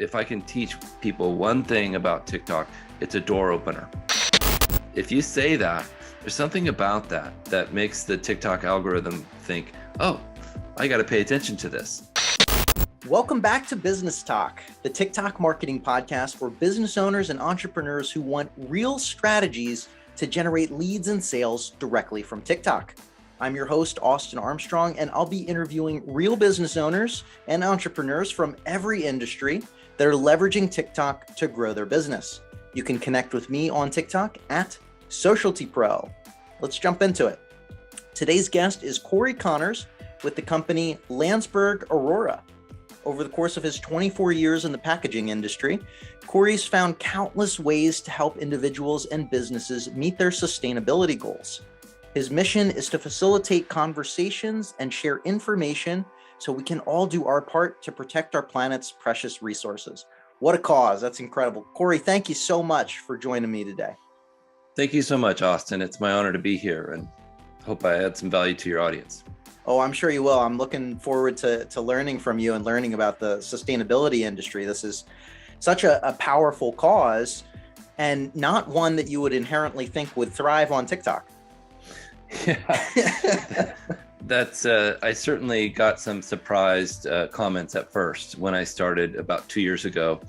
if I can teach people one thing about TikTok, it's a door opener. If you say that, there's something about that makes the TikTok algorithm think, oh, I got to pay attention to this. Welcome back to Business Talk, the TikTok marketing podcast for business owners and entrepreneurs who want real strategies to generate leads and sales directly from TikTok. I'm your host, Austin Armstrong, and I'll be interviewing real business owners and entrepreneurs from every industry that are leveraging TikTok to grow their business. You can connect with me on TikTok at SocialtyPro. Let's jump into it. Today's guest is Cory with the company Landsberg Aurora. Over the course of his 24 years in the packaging industry, Cory's found countless ways to help individuals and businesses meet their sustainability goals. His mission is to facilitate conversations and share information so we can all do our part to protect our planet's precious resources. What a cause. That's incredible. Cory, thank you so much for joining me today. Thank you so much, Austin. It's my honor to be here and hope I add some value to your audience. Oh, I'm sure you will. I'm looking forward to learning from you and learning about the sustainability industry. This is such a powerful cause and not one that you would inherently think would thrive on TikTok. Yeah, that's I certainly got some surprised comments at first when I started about 2 years ago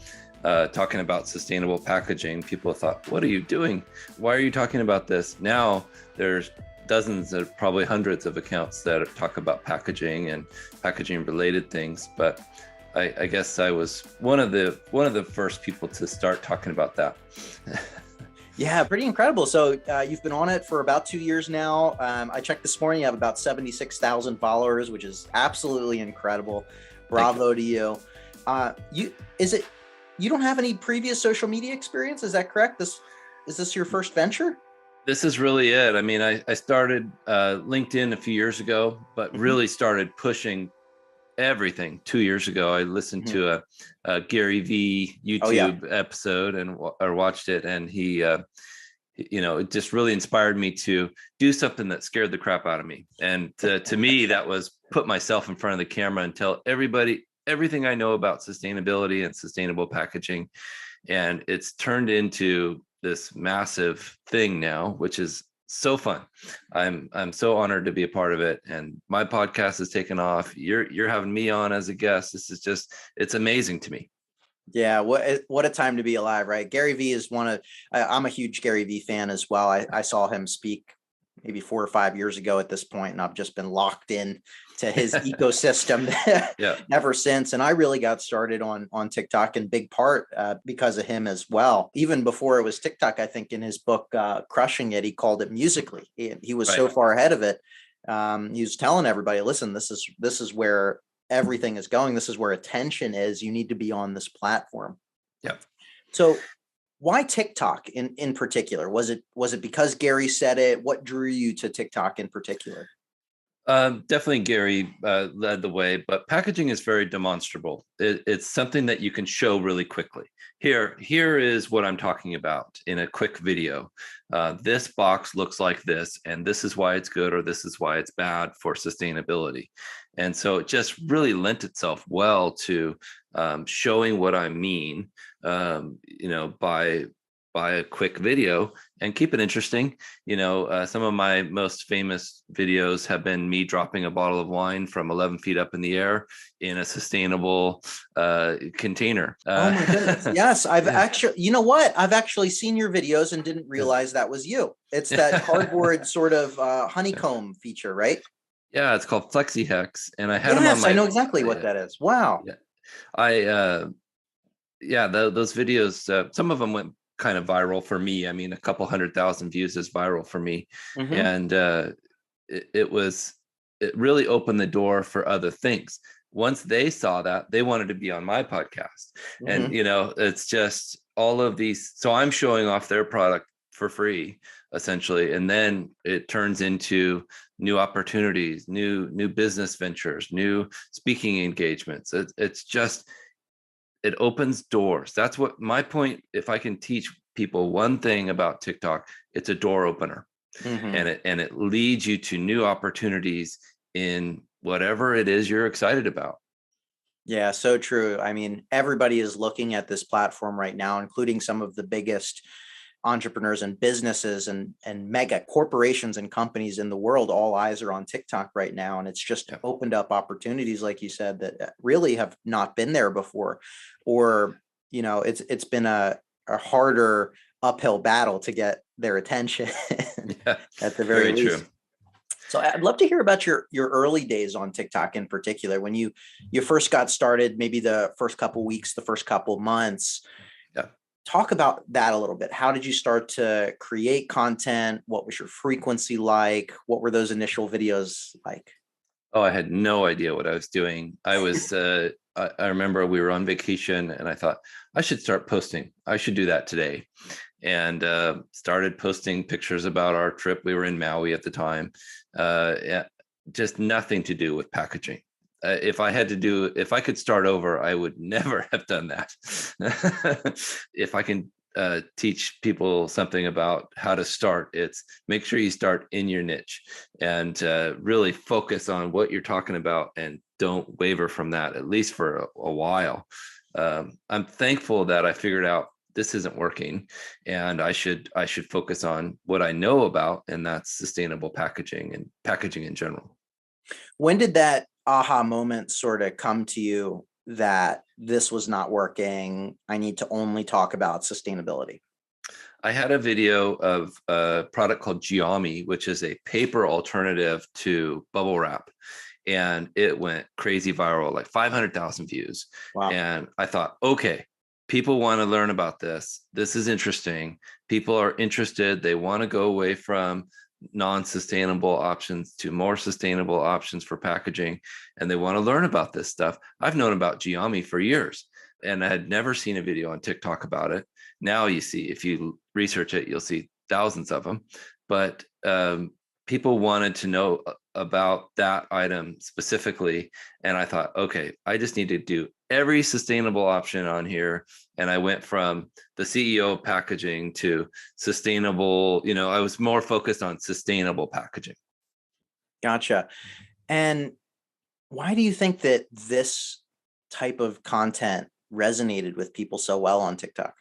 talking about sustainable packaging. People thought, what are you doing? Why are you talking about this? Now there's dozens of probably hundreds of accounts that talk about packaging and packaging related things, but I guess I was one of the first people to start talking about that. Yeah, pretty incredible. So you've been on it for about 2 years now. I checked this morning, you have about 76,000 followers, which is absolutely incredible. Bravo to you. You don't have any previous social media experience? Is that correct? Is this your first venture? This is really it. I mean, I started LinkedIn a few years ago, but really started pushing everything 2 years ago. I listened to a Gary V YouTube episode or watched it, and he, it just really inspired me to do something that scared the crap out of me. And to me, that was put myself in front of the camera and tell everybody everything I know about sustainability and sustainable packaging. And it's turned into this massive thing now, which is so fun. I'm so honored to be a part of it. And my podcast has taken off. You're having me on as a guest. This is it's amazing to me. Yeah. What a time to be alive, right? Gary V is I'm a huge Gary V fan as well. I saw him speak maybe 4 or 5 years ago at this point, and I've just been locked in to his ecosystem ever since. And I really got started on TikTok in big part because of him as well. Even before it was TikTok, I think in his book, Crushing It, he called it Musical.ly. He was so far ahead of it. He was telling everybody, listen, this is where everything is going. This is where attention is. You need to be on this platform. Yeah. So why TikTok in particular? Was it because Gary said it? What drew you to TikTok in particular? Definitely Gary led the way, but packaging is very demonstrable. It's something that you can show really quickly. Here is what I'm talking about in a quick video. This box looks like this, and this is why it's good, or this is why it's bad for sustainability. And so it just really lent itself well to showing what I mean, by a quick video, and keep it interesting. Some of my most famous videos have been me dropping a bottle of wine from 11 feet up in the air in a sustainable container. Oh my goodness. Yes. I've actually seen your videos and didn't realize that was you. It's that cardboard sort of honeycomb feature, right? Yeah, it's called Flexi Hex. And I had them on my... I know exactly what that is. Wow. Yeah. Those videos, some of them went kind of viral for me. I mean, a couple 100,000 views is viral for me. And it really opened the door for other things. Once they saw that, they wanted to be on my podcast. And, it's just all of these. So I'm showing off their product for free, essentially. And then it turns into new opportunities, new business ventures, new speaking engagements. It opens doors. That's what my point. If I can teach people one thing about TikTok, it's a door opener. And it leads you to new opportunities in whatever it is you're excited about. Yeah, so true. I mean, everybody is looking at this platform right now, including some of the biggest entrepreneurs and businesses and mega corporations and companies in the world. All eyes are on TikTok right now, and it's just Yeah. opened up opportunities, like you said, that really have not been there before, or it's been a harder uphill battle to get their attention Yeah, at the very very true. least. So I'd love to hear about your early days on TikTok in particular, when you first got started, maybe the first couple weeks, the first couple months. Yeah. Talk about that a little bit. How did you start to create content? What was your frequency like? What were those initial videos like? Oh, I had no idea what I was doing. I remember we were on vacation and I thought I should start posting. I should do that today. And started posting pictures about our trip. We were in Maui at the time. Yeah, just nothing to do with packaging. If I could start over, I would never have done that. If I can teach people something about how to start, it's make sure you start in your niche and really focus on what you're talking about and don't waver from that, at least for a while. I'm thankful that I figured out this isn't working and I should focus on what I know about, and that's sustainable packaging and packaging in general. When did that aha moment sort of come to you that this was not working? I need to only talk about sustainability. I had a video of a product called Giami, which is a paper alternative to bubble wrap. And it went crazy viral, like 500,000 views. Wow. And I thought, okay, people want to learn about this. This is interesting. People are interested. They want to go away from non-sustainable options to more sustainable options for packaging. And they want to learn about this stuff. I've known about Giami for years and I had never seen a video on TikTok about it. Now you see, if you research it, you'll see thousands of them. But people wanted to know about that item specifically. And I thought, okay, I just need to do every sustainable option on here. And I went from the CEO of packaging to sustainable, I was more focused on sustainable packaging. Gotcha. And why do you think that this type of content resonated with people so well on TikTok?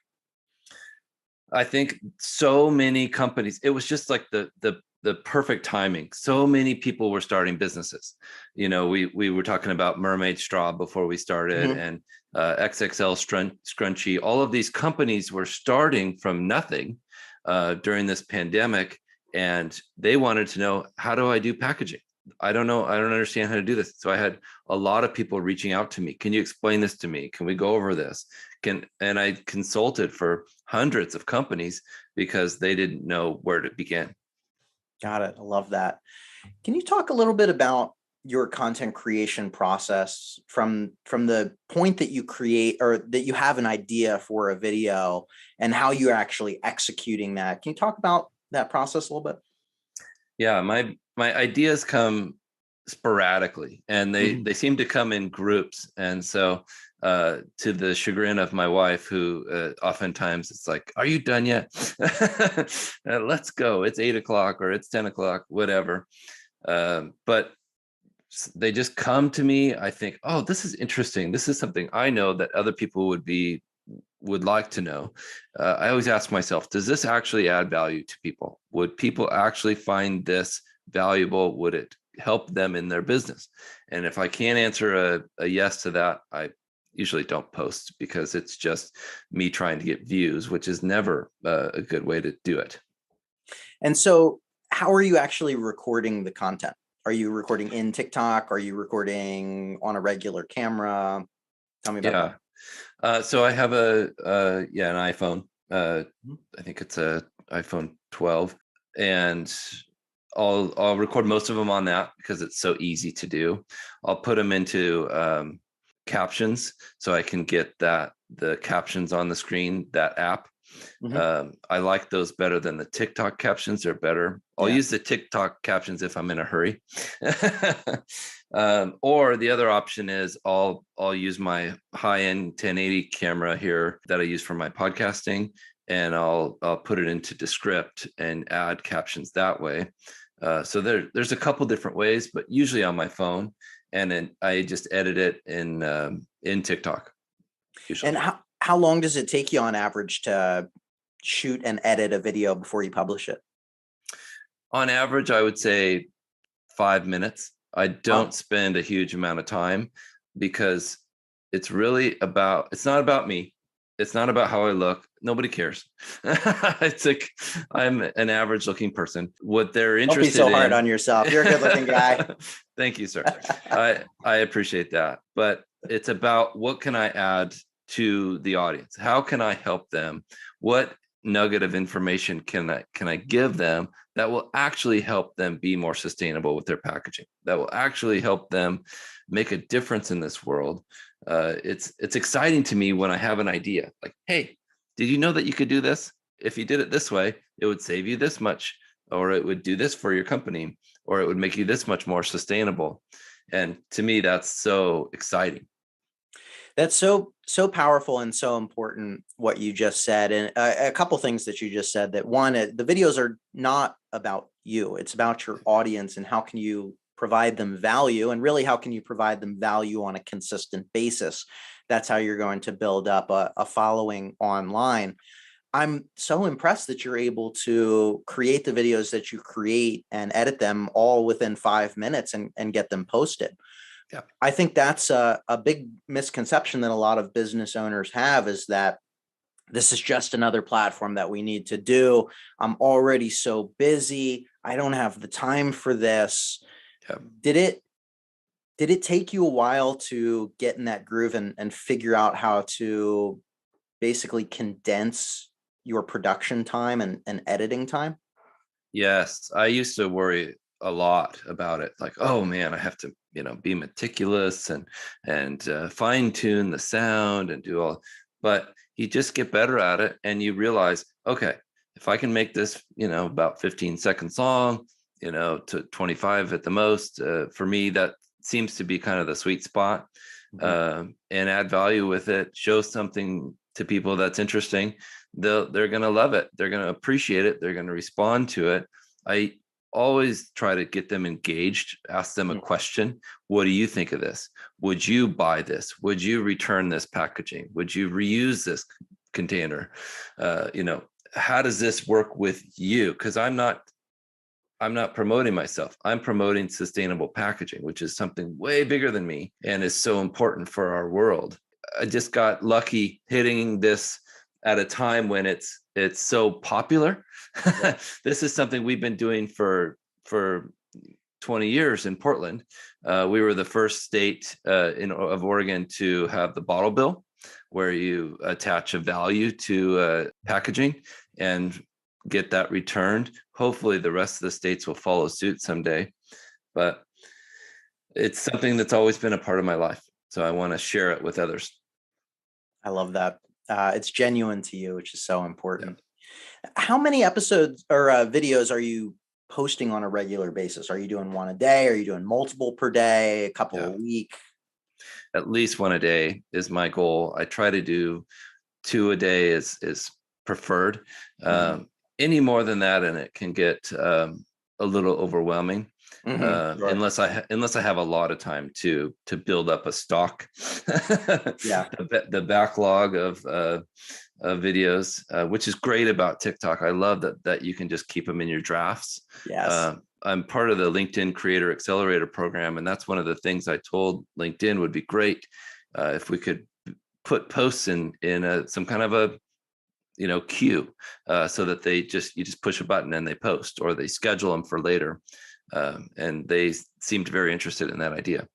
I think so many companies, it was just like the perfect timing. So many people were starting businesses. We were talking about mermaid straw before we started, Mm-hmm. and XXL scrunchie. All of these companies were starting from nothing during this pandemic, and they wanted to know, how do I do packaging? I don't know. I don't understand how to do this. So I had a lot of people reaching out to me. Can you explain this to me? Can we go over this? And I consulted for hundreds of companies because they didn't know where to begin. Got it. I love that. Can you talk a little bit about your content creation process from the point that you create or that you have an idea for a video and how you're actually executing that? Can you talk about that process a little bit? Yeah, my ideas come sporadically and Mhm. they seem to come in groups. And so to the chagrin of my wife, who oftentimes it's like, are you done yet? Let's go. It's 8 o'clock or it's 10 o'clock, whatever. But they just come to me. I think, oh, this is interesting. This is something I know that other people would like to know. I always ask myself, does this actually add value to people? Would people actually find this valuable? Would it help them in their business? And if I can't answer a yes to that, I usually don't post, because it's just me trying to get views, which is never a good way to do it. And so, how are you actually recording the content? Are you recording in TikTok? Are you recording on a regular camera? Tell me about that. Yeah. So I have an iPhone. Mhm. I think it's a iPhone 12, and I'll record most of them on that because it's so easy to do. I'll put them into captions so I can get the captions on the screen, that app. Mhm. I like those better than the TikTok captions. They're better. I'll Yeah. use the TikTok captions if I'm in a hurry. Or the other option is I'll use my high-end 1080 camera here that I use for my podcasting, and I'll put it into Descript and add captions that way. So there's a couple different ways, but usually on my phone, and then I just edit it in in TikTok usually. And how long does it take you on average to shoot and edit a video before you publish it? On average, I would say 5 minutes. I don't spend a huge amount of time because it's not about me. It's not about how I look. Nobody cares. It's like I'm an average looking person. What they're interested in. Don't be so hard on yourself. You're a good looking guy. Thank you, sir. I appreciate that. But it's about what can I add to the audience? How can I help them? What nugget of information can I give them that will actually help them be more sustainable with their packaging, that will actually help them make a difference in this world? It's exciting to me when I have an idea like, hey, did you know that you could do this? If you did it this way, it would save you this much, or it would do this for your company, or it would make you this much more sustainable. And to me, that's so exciting. That's so powerful and so important what you just said. And a couple things that you just said, that one, the videos are not about you. It's about your audience and how can you provide them value, and really how can you provide them value on a consistent basis. That's how you're going to build up a following online. I'm so impressed that you're able to create the videos that you create and edit them all within 5 minutes and get them posted. Yeah. I think that's a big misconception that a lot of business owners have, is that this is just another platform that we need to do. I'm already so busy. I don't have the time for this. Yeah. Did it take you a while to get in that groove and figure out how to basically condense your production time and editing time? Yes. I used to worry a lot about it. Like, oh man, I have to, be meticulous and fine tune the sound and do all, but you just get better at it. And you realize, okay, if I can make this, about 15 seconds long, to 25 at the most, for me, that seems to be kind of the sweet spot. And add value with it, show something to people that's interesting. They're going to love it. They're going to appreciate it. They're going to respond to it. I always try to get them engaged, ask them a question. What do you think of this? Would you buy this? Would you return this packaging? Would you reuse this container? How does this work with you? Because I'm not promoting myself. I'm promoting sustainable packaging, which is something way bigger than me and is so important for our world. I just got lucky hitting this at a time when it's so popular. This is something we've been doing for 20 years in Portland. We were the first state of Oregon to have the bottle bill, where you attach a value to packaging and get that returned. Hopefully the rest of the states will follow suit someday, but it's something that's always been a part of my life. So I want to share it with others. I love that. It's genuine to you, which is so important. Yeah. How many episodes or videos are you posting on a regular basis? Are you doing one a day? Are you doing multiple per day, a couple a week? At least one a day is my goal. I try to do 2 a day is preferred. Any more than that, and it can get a little overwhelming. Sure. Unless I have a lot of time to build up a stock. Yeah. The backlog of videos, which is great about TikTok. I love that you can just keep them in your drafts. Yes. I'm part of the LinkedIn Creator Accelerator program, and that's one of the things I told LinkedIn would be great if we could put posts in some kind of a queue, so that you just push a button and they post, or they schedule them for later. And they seemed very interested in that idea.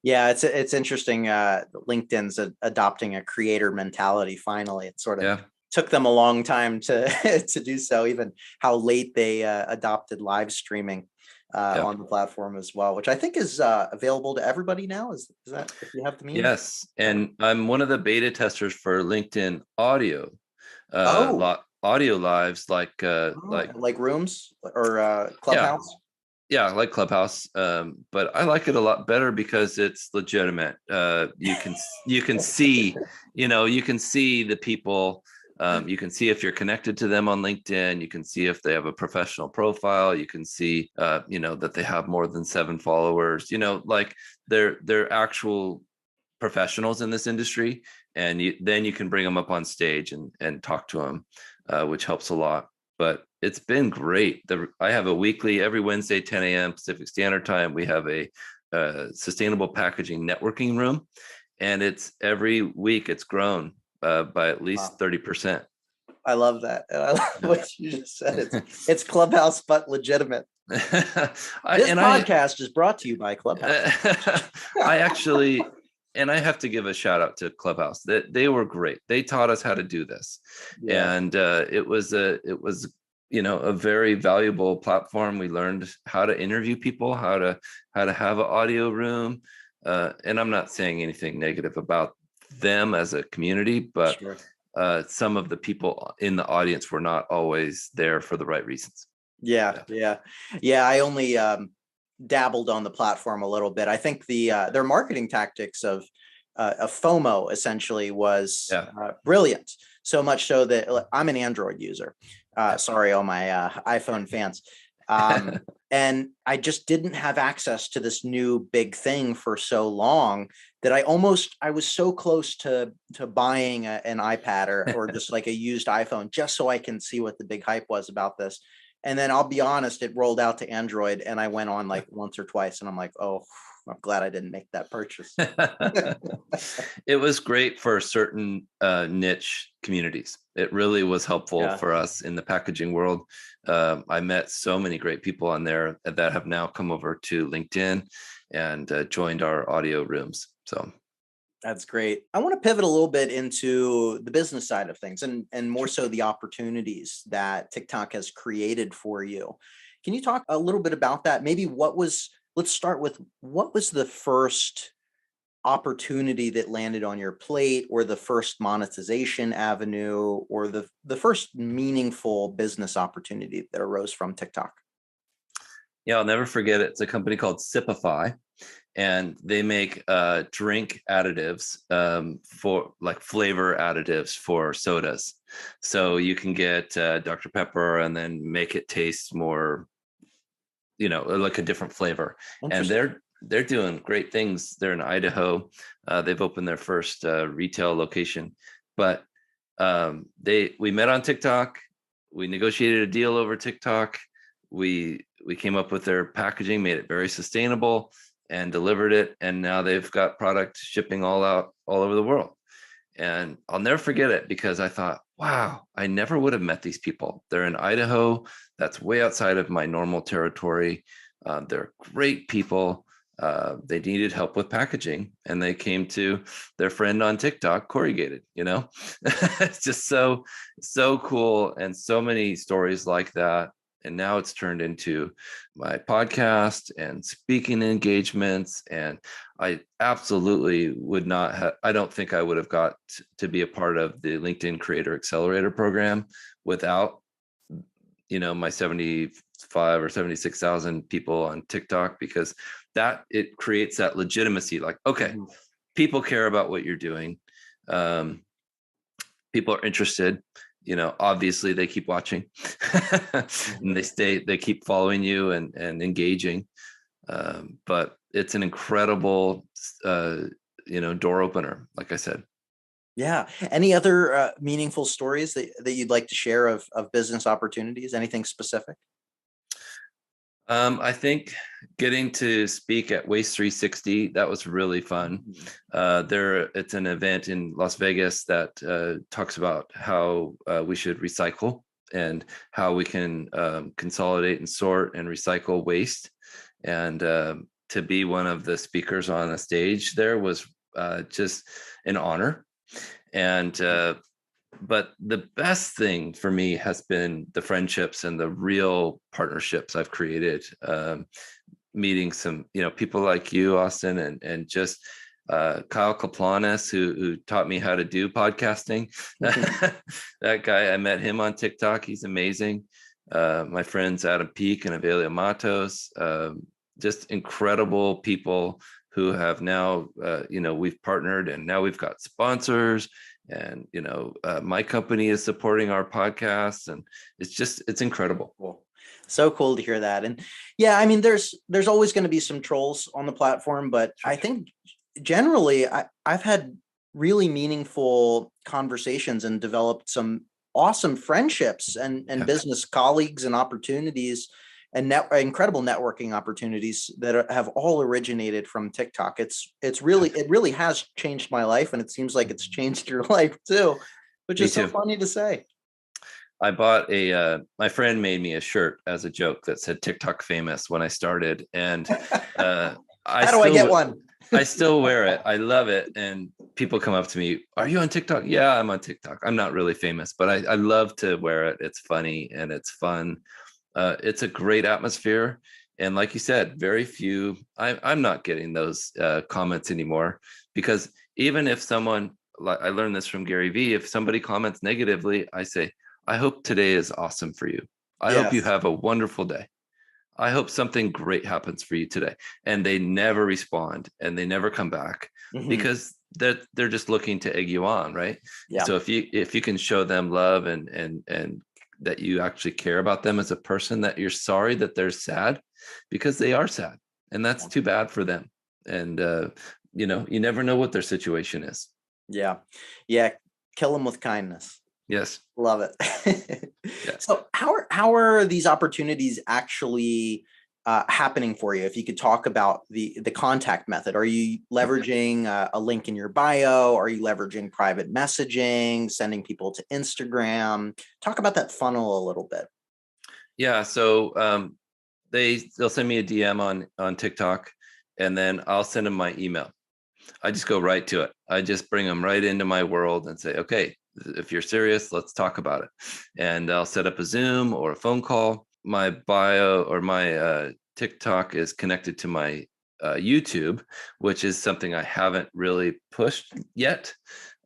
Yeah, it's interesting. LinkedIn's adopting a creator mentality. Finally, it sort of took them a long time to to do so. Even how late they adopted live streaming on the platform as well, which I think is available to everybody now. Is that, if you have the means? Yes, and I'm one of the beta testers for LinkedIn audio. Audio lives, like Rooms or Clubhouse. Yeah, like Clubhouse, but I like it a lot better because it's legitimate. You can see, you can see the people. You can see if you're connected to them on LinkedIn. You can see if they have a professional profile. You can see, that they have more than 7 followers. Like their actual professionals in this industry, and then you can bring them up on stage and talk to them, which helps a lot. But it's been great. I have a weekly, every Wednesday, 10 a.m. Pacific Standard Time. We have a sustainable packaging networking room, and it's every week it's grown by at least 30%. I love that. And I love what you just said. It's Clubhouse, but legitimate. This podcast is brought to you by Clubhouse. I actually, and I have to give a shout out to Clubhouse. That they were great. They taught us how to do this, and it was a very valuable platform. We learned how to interview people, how to have an audio room, and I'm not saying anything negative about them as a community, but some of the people in the audience were not always there for the right reasons. Yeah. I only dabbled on the platform a little bit. I think their marketing tactics of FOMO essentially was brilliant. So much so that I'm an Android user. Sorry, all my iPhone fans. And I just didn't have access to this new big thing for so long that I was so close to buying an iPad or just like a used iPhone, just so I can see what the big hype was about this. And then I'll be honest, it rolled out to Android and I went on like once or twice and I'm like, oh, I'm glad I didn't make that purchase. It was great for certain niche communities. It really was helpful for us in the packaging world. I met so many great people on there that have now come over to LinkedIn and joined our audio rooms. So that's great. I want to pivot a little bit into the business side of things and more so the opportunities that TikTok has created for you. Can you talk a little bit about that? Maybe let's start with what was the first opportunity that landed on your plate, or the first monetization avenue, or the first meaningful business opportunity that arose from TikTok? Yeah, I'll never forget it. It's a company called Sipify, and they make drink additives for like flavor additives for sodas. So you can get Dr. Pepper and then make it taste more, like a different flavor. And they're doing great things. They're in Idaho. They've opened their first retail location, but we met on TikTok. We negotiated a deal over TikTok. We came up with their packaging, made it very sustainable, and delivered it. And now they've got product shipping all over the world. And I'll never forget it because I thought, wow, I never would have met these people. They're in Idaho. That's way outside of my normal territory. They're great people. They needed help with packaging, and they came to their friend on TikTok, Cory. It's just so cool, and so many stories like that. And now it's turned into my podcast and speaking engagements. And I absolutely would not have, I don't think I would have got to be a part of the LinkedIn Creator Accelerator program without, my 75 or 76,000 people on TikTok, because it creates that legitimacy. Like, okay, people care about what you're doing. People are interested. Obviously they keep watching and they keep following you and engaging. But it's an incredible, door opener, like I said. Yeah. Any other meaningful stories that you'd like to share of business opportunities? Anything specific? I think getting to speak at Waste 360, that was really fun. It's an event in Las Vegas that talks about how we should recycle and how we can consolidate and sort and recycle waste. And to be one of the speakers on the stage there was just an honor. And but the best thing for me has been the friendships and the real partnerships I've created, meeting some, people like you, Austin, and just Kyle Kaplanis, who taught me how to do podcasting. That guy, I met him on TikTok. He's amazing. My friends Adam Peak and Avelia Matos, just incredible people who have now, we've partnered, and now we've got sponsors. And, my company is supporting our podcast, and it's incredible. Cool. So cool to hear that. And yeah, I mean, there's always going to be some trolls on the platform, but I think generally, I've had really meaningful conversations and developed some awesome friendships and business colleagues and opportunities and incredible networking opportunities that have all originated from TikTok. It really has changed my life, and it seems like it's changed your life too, which is so funny to say. I bought my friend made me a shirt as a joke that said TikTok famous when I started. And how do I get one? I still wear it. I love it. And people come up to me, are you on TikTok? Yeah, I'm on TikTok. I'm not really famous, but I love to wear it. It's funny and it's fun. It's a great atmosphere. And like you said, very few, I'm not getting those comments anymore, because even if someone, I learned this from Gary Vee, if somebody comments negatively, I say, I hope today is awesome for you. I hope you have a wonderful day. I hope something great happens for you today. And they never respond and they never come back, because they're just looking to egg you on, right? Yeah. So if you can show them love and that you actually care about them as a person, that you're sorry that they're sad, because they are sad, and that's too bad for them. And you never know what their situation is. Yeah. Kill them with kindness. Yes. Love it. So how are these opportunities actually happening for you? If you could talk about the contact method, are you leveraging a link in your bio? Are you leveraging private messaging, sending people to Instagram? Talk about that funnel a little bit. Yeah. So they'll send me a DM on TikTok, and then I'll send them my email. I just go right to it. I just bring them right into my world and say, okay, if you're serious, let's talk about it. And I'll set up a Zoom or a phone call. My bio or my TikTok is connected to my YouTube, which is something I haven't really pushed yet.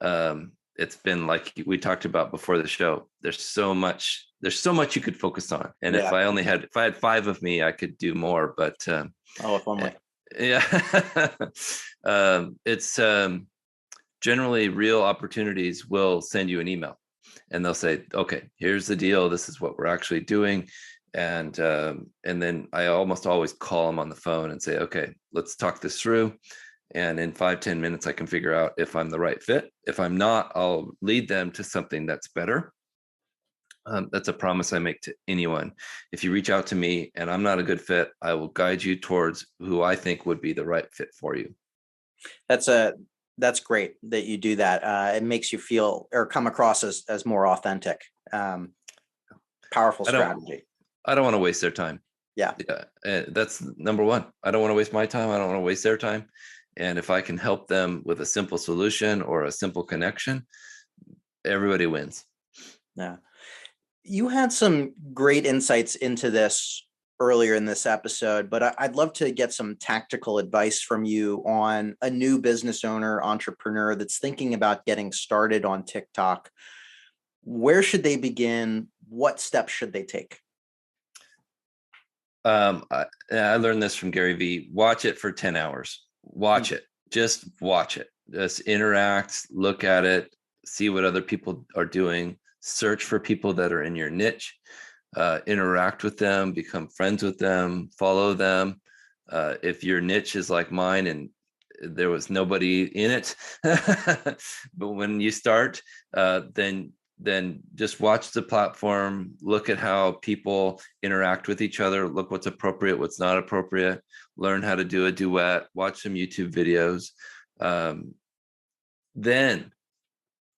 It's been like we talked about before the show. There's so much you could focus on. And if I had 5 of me, I could do more. But if only. Yeah. It's generally real opportunities will send you an email, and they'll say, okay, here's the deal. This is what we're actually doing. And then I almost always call them on the phone and say, okay, let's talk this through. And in 5-10 minutes, I can figure out if I'm the right fit. If I'm not, I'll lead them to something that's better. That's a promise I make to anyone. If you reach out to me and I'm not a good fit, I will guide you towards who I think would be the right fit for you. That's great that you do that. It makes you feel or come across as more authentic. Powerful strategy. I don't want to waste their time. Yeah. That's number one. I don't want to waste my time. I don't want to waste their time. And if I can help them with a simple solution or a simple connection, everybody wins. Yeah. You had some great insights into this earlier in this episode, but I'd love to get some tactical advice from you on a new business owner, entrepreneur that's thinking about getting started on TikTok. Where should they begin? What steps should they take? I learned this from Gary Vee. Watch it for 10 hours. Watch it. Just watch it. Just interact, look at it, see what other people are doing. Search for people that are in your niche, interact with them, become friends with them, follow them. If your niche is like mine and there was nobody in it, but when you start, then just watch the platform, look at how people interact with each other, look what's appropriate, what's not appropriate, learn how to do a duet, watch some YouTube videos. Then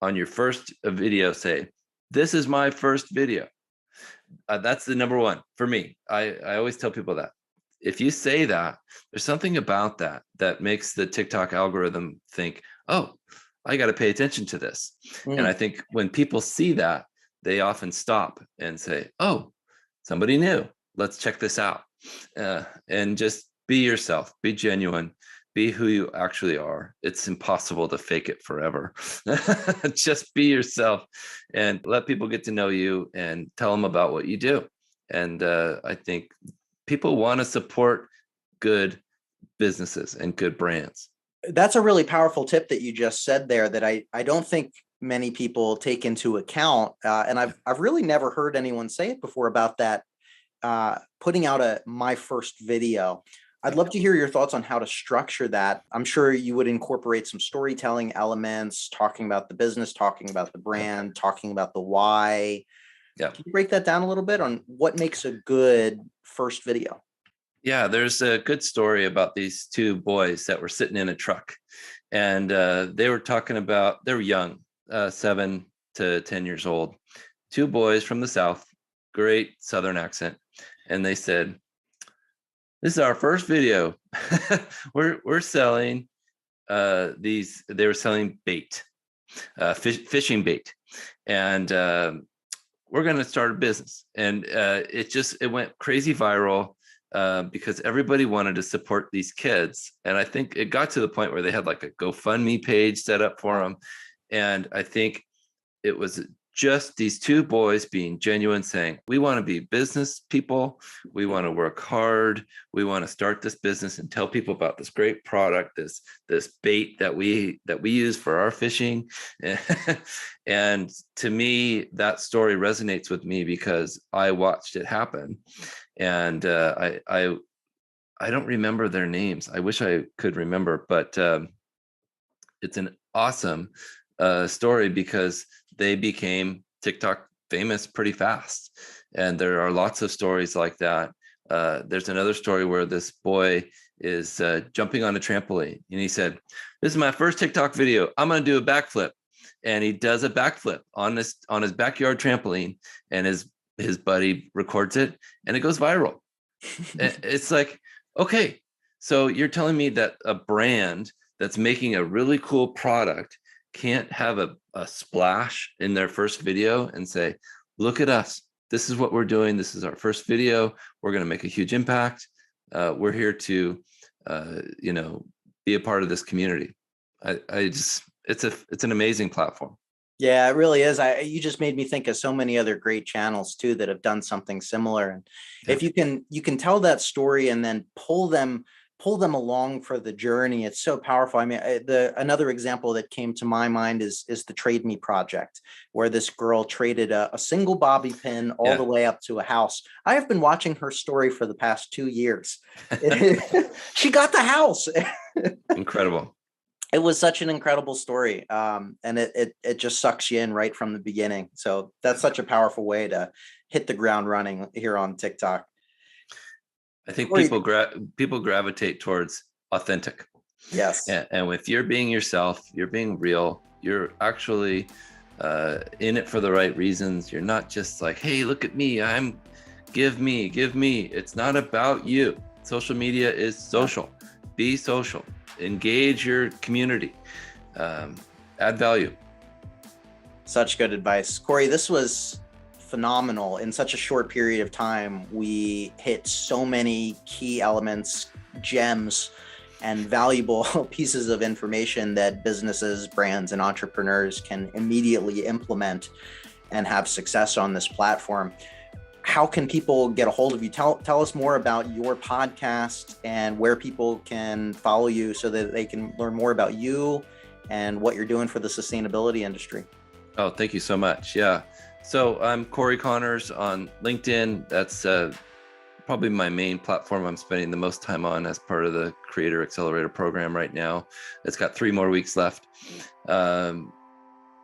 on your first video, say, this is my first video. That's the number one for me. I always tell people that if you say that, there's something about that makes the TikTok algorithm think, oh, I got to pay attention to this. And I think when people see that, they often stop and say, oh, somebody new. Let's check this out. And just be yourself, be genuine. Be who you actually are. It's impossible to fake it forever. Just be yourself and let people get to know you and tell them about what you do. And I think people want to support good businesses and good brands. That's a really powerful tip that you just said there that I don't think many people take into account. And I've really never heard anyone say it before about that, putting out my first video. I'd love to hear your thoughts on how to structure that. I'm sure you would incorporate some storytelling elements, talking about the business, talking about the brand, talking about the why. Yeah. Can you break that down a little bit on what makes a good first video? Yeah, there's a good story about these two boys that were sitting in a truck, and they were talking about, they were young, 7 to 10 years old, two boys from the South, great Southern accent. And they said, this is our first video. we're selling they were selling bait, fishing bait. And we're going to start a business. And it went crazy viral because everybody wanted to support these kids. And I think it got to the point where they had like a GoFundMe page set up for them. And I think it was just these two boys being genuine, saying, we want to be business people. We want to work hard. We want to start this business and tell people about this great product, this bait that we use for our fishing. And to me, that story resonates with me because I watched it happen. And I don't remember their names. I wish I could remember, but it's an awesome story because they became TikTok famous pretty fast. And there are lots of stories like that. There's another story where this boy is jumping on a trampoline, and he said, this is my first TikTok video. I'm going to do a backflip. And he does a backflip on his backyard trampoline, and his buddy records it, and it goes viral. It's like, okay, so you're telling me that a brand that's making a really cool product can't have a splash in their first video and say, look at us. This is what we're doing. This is our first video. We're going to make a huge impact. We're here to, be a part of this community. It's an amazing platform. Yeah, it really is. You just made me think of so many other great channels too that have done something similar. And if you can tell that story and then pull them along for the journey, it's so powerful. I mean, another example that came to my mind is the Trade Me project, where this girl traded a single bobby pin all the way up to a house. I have been watching her story for the past 2 years. She got the house. Incredible. It was such an incredible story. And it just sucks you in right from the beginning. So that's such a powerful way to hit the ground running here on TikTok. I think people gravitate towards authentic. Yes. And if you're being yourself, you're being real, you're actually in it for the right reasons. You're not just like, hey, look at me. Give me. It's not about you. Social media is social. Be social. Engage your community. Add value. Such good advice. Cory, this was phenomenal. In such a short period of time, we hit so many key elements, gems, and valuable pieces of information that businesses, brands, and entrepreneurs can immediately implement and have success on this platform. How can people get a hold of you? Tell us more about your podcast and where people can follow you so that they can learn more about you and what you're doing for the sustainability industry. Oh, thank you so much. Yeah. So I'm Cory Connors on LinkedIn. That's probably my main platform I'm spending the most time on as part of the Creator Accelerator program right now. It's got 3 more weeks left.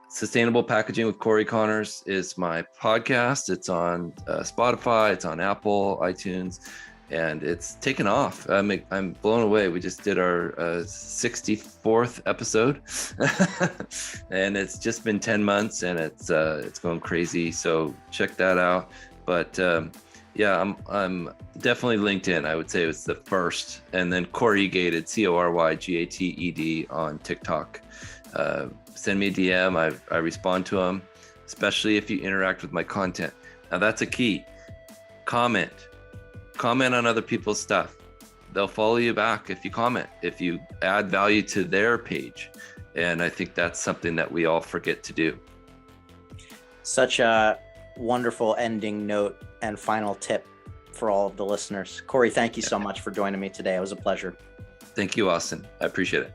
Sustainable Packaging with Cory Connors is my podcast. It's on Spotify, it's on Apple, iTunes, and it's taken off. I'm blown away. We just did our 64th episode, and it's just been 10 months, and it's going crazy. So check that out. But yeah, I'm definitely LinkedIn. I would say it was the first, and then Corrugated, Corygated on TikTok. Send me a DM. I respond to them, especially if you interact with my content. Now that's a key. Comment on other people's stuff. They'll follow you back if you comment, if you add value to their page. And I think that's something that we all forget to do. Such a wonderful ending note and final tip for all of the listeners. Cory, thank you so much for joining me today. It was a pleasure. Thank you, Austin. I appreciate it.